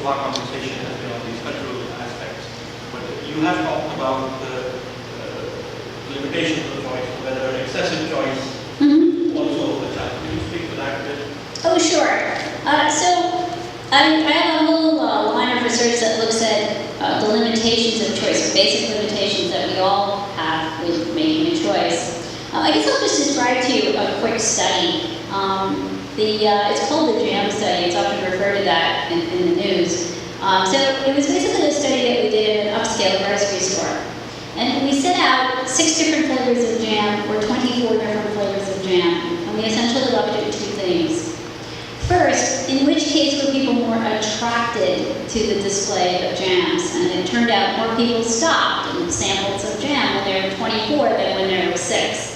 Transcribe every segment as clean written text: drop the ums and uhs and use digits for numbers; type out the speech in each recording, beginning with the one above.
of our conversation has been on these cultural aspects. But you have talked about the limitations of choice, whether excessive choice also a challenge. Can you speak to that a bit? Oh, sure. So I have a whole line of research that looks at the limitations of choice, the basic limitations that we all have with making a choice. I guess I'll just describe to you a quick study. It's called the JAM study. It's often referred to that in the news. So it was basically a study that we did at an upscale grocery store. And we set out 6 different flavors of jam, or 24 different flavors of jam. And we essentially looked at 2 things. First, in which case were people more attracted to the display of jams? And it turned out more people stopped and sampled some jam when they were 24 than when they were 6.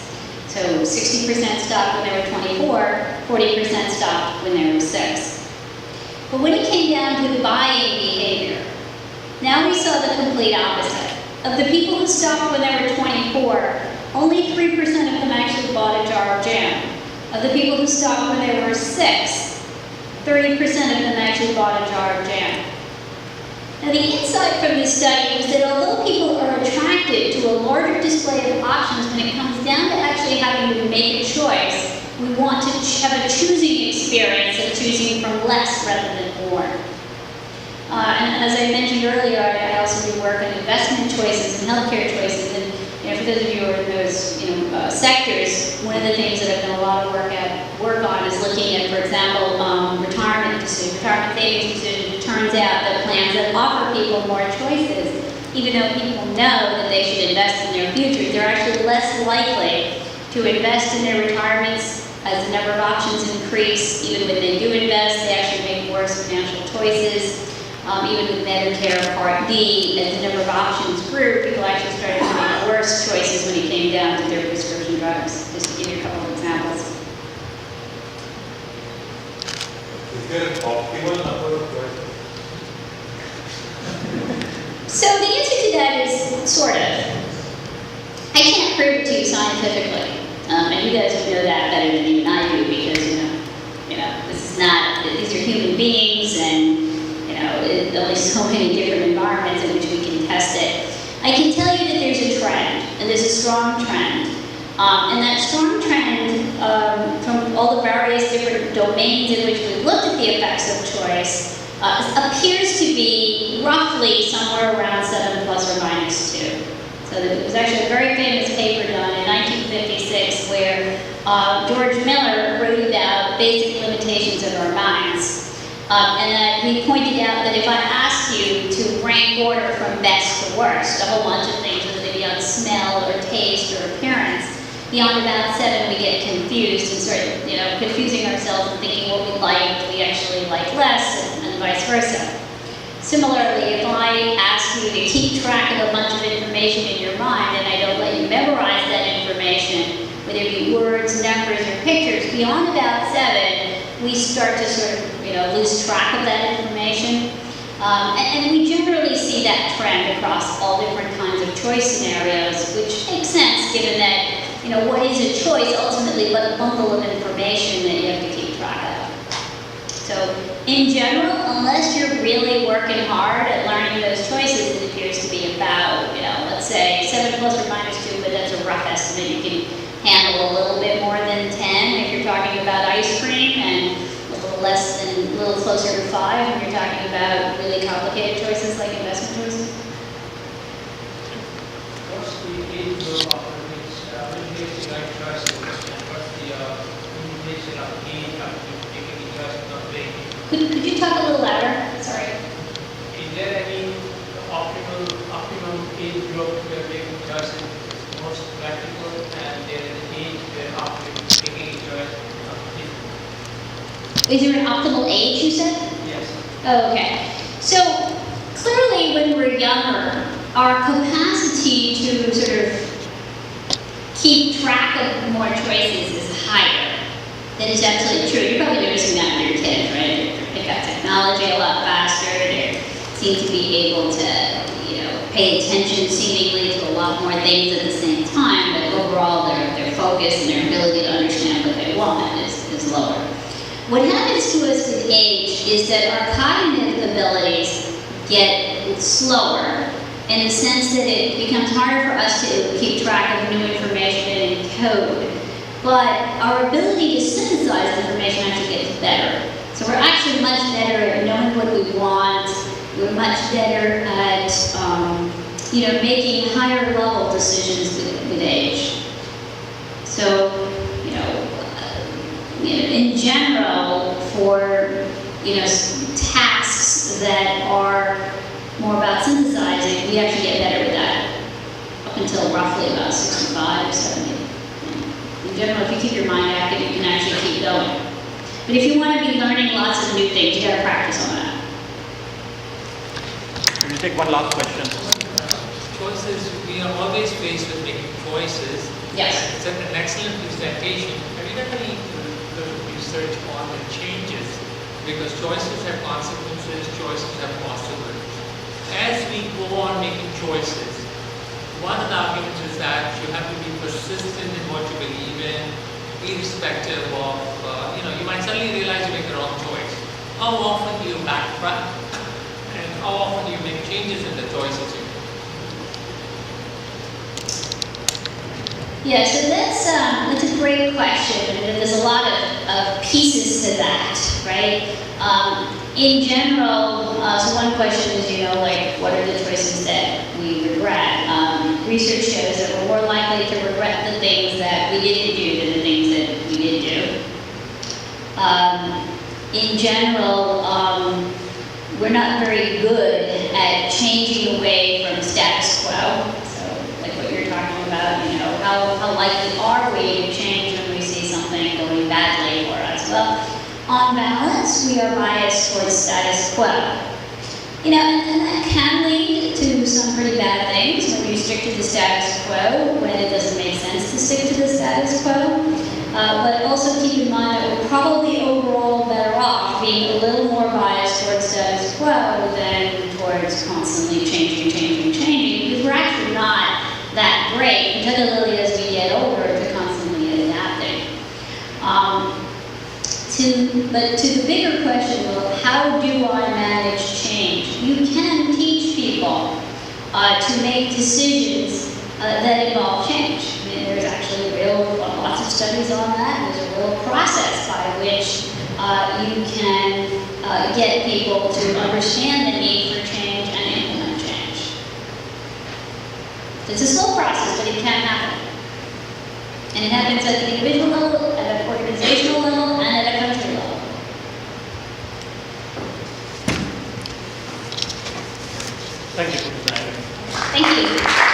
So 60% stopped when they were 24, 40% stopped when they were 6. But when it came down to the buying behavior, now we saw the complete opposite. Of the people who stopped when they were 24, only 3% of them actually bought a jar of jam. Of the people who stopped when they were 6, 30% of them actually bought a jar of jam. Now the insight from this study was that although people are attracted to a larger display of options, when it comes down to actually having to make a choice, we want to have a choosing experience of choosing from less rather than more. And as I mentioned earlier, I also do work on investment choices and healthcare choices. And for those of you who are in those sectors, one of the things that I've done a lot of work on is looking at, for example, retirement savings decisions. It turns out that plans that offer people more choices, even though people know that they should invest in their future, they're actually less likely to invest in their retirements as the number of options increase. Even when they do invest, they actually make worse financial choices. Even with Medicare Part D, as the number of options grew, people actually started to make worse choices when it came down to their prescription drugs. Just to give you a couple of examples. Is there an optimal number of choices? So the answer to that is sort of. I can't prove it to you scientifically, and you guys would know that better than even I do, because this is not. These are human beings, and only so many different environments in which we can test it. I can tell you that there's a trend, and there's a strong trend. And that strong trend from all the various different domains in which we've looked at the effects of choice appears to be roughly somewhere around 7 plus or minus 2. So there was actually a very famous paper done in 1956 where George Miller wrote about basic limitations of our minds. And that he pointed out that if I asked you to rank order from best to worst, a whole bunch of things, whether they be on smell or taste or appearance, beyond about 7 we get confused and start confusing ourselves and thinking what we liked we actually like less, and vice versa. Similarly, if I ask you to keep track of a bunch of information in your mind and I don't let you memorize that information, whether it be words, numbers, or pictures, beyond about 7, we start to sort of lose track of that information. And we generally see that trend across all different kinds of choice scenarios, which makes sense given that, what is a choice ultimately but a bundle of information that you have to keep track of. So in general, unless you're really working hard at learning those choices, it appears to be about, let's say 7 plus or minus 2, but that's a rough estimate. You can handle a little bit more than 10 if you're talking about ice cream, and a little closer to 5 when you're talking about really complicated choices like investment choices. What's the age of which right choice and what's the limitation of age after taking the choice of not making? Could you talk a little louder? Sorry. Is there any optimum age group where making choices is most practical, and there is an age where after taking a choice not difficult? Is there an optimal age, you said? Yes. Oh, okay. So clearly when we're younger, our capacity to sort of keep track of more choices is higher. That is absolutely true. You're probably noticing that with your kids, right? They pick up technology a lot faster. They seem to be able to, pay attention seemingly to a lot more things at the same time, but overall their focus and their ability to understand what they want is lower. What happens to us with age is that our cognitive capabilities get slower in the sense that it becomes harder for us to keep track of new information and code. But our ability to synthesize information actually gets better. So we're actually much better at knowing what we want. We're much better at, making higher level decisions with age. So, in general, for, tasks that are more about synthesizing, we actually get better with that up until roughly about 65, 70. In general, if you keep your mind active, you can actually keep going. But if you want to be learning lots of new things, you got to practice on that. We'll take one last question. Choices, we are always faced with making choices. Yes. It's an excellent presentation. Have you done any research on the changes? Because choices have consequences, choices have possibilities. As we go on making choices, one of the arguments is that you have to be persistent in what you believe in, irrespective of, you might suddenly realize you make the wrong choice. How often do you backtrack? And how often do you make changes in the choices you make? Yeah, so that's a great question, and there's a lot of pieces to that, right? In general, so one question is, what are the choices that we regret? Research shows that we're more likely to regret the things that we didn't do than the things that we did do. In general, we're not very good at changing away from status quo. Like what you're talking about, how likely are we to change when we see something going badly for us? Well, on balance, we are biased towards status quo. And that can lead to some pretty bad things when you stick to the status quo, when it doesn't make sense to stick to the status quo. But also keep in mind that we're probably overall better off being a little more biased towards status quo than towards constantly changing, because we're actually not that great, particularly as we get older, to constantly adapting. But to the bigger question, well, how do I manage change? You can teach people to make decisions that involve change. I mean, there's actually lots of studies on that, and there's a real process by which you can get people to understand the need for change and implement change. It's a slow process, but it can happen. And it happens at the individual level, at an organizational level, and at a country level. Thank you for presenting. Thank you.